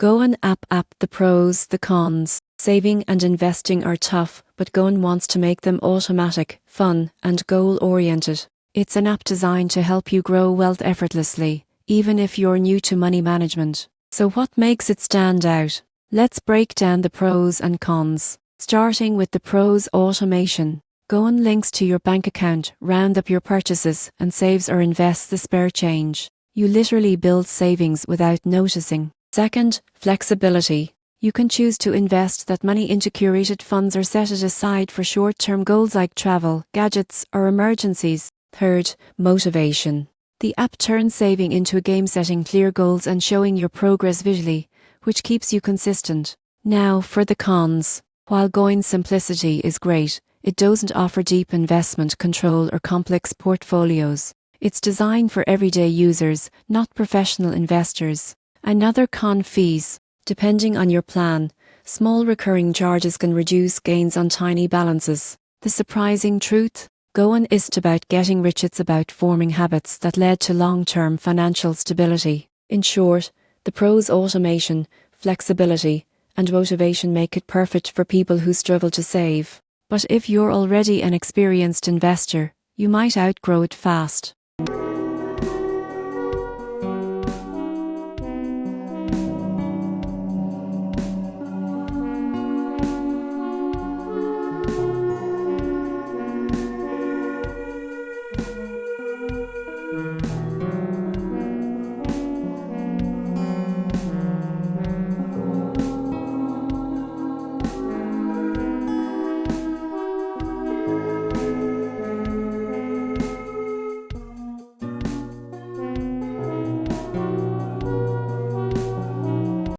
Goin app. The pros, the cons. Saving and investing are tough, but Goin wants to make them automatic, fun, and goal-oriented. It's an app designed to help you grow wealth effortlessly, even if you're new to money management. So what makes it stand out? Let's break down the pros and cons. Starting with the pros: automation. Goin links to your bank account, round up your purchases, and saves or invests the spare change. You literally build savings without noticing. Second, flexibility. You can choose to invest that money into curated funds or set it aside for short-term goals like travel, gadgets, or emergencies. Third, motivation. The app turns saving into a game, setting clear goals and showing your progress visually, which keeps you consistent. Now for the cons. While Goin's simplicity is great, it doesn't offer deep investment control or complex portfolios. It's designed for everyday users, not professional investors. Another con: fees. Depending on your plan, small recurring charges can reduce gains on tiny balances. The surprising truth? Goin isn't about getting rich, it's about forming habits that led to long-term financial stability. In short, the pros: automation, flexibility, and motivation make it perfect for people who struggle to save. But if you're already an experienced investor, you might outgrow it fast.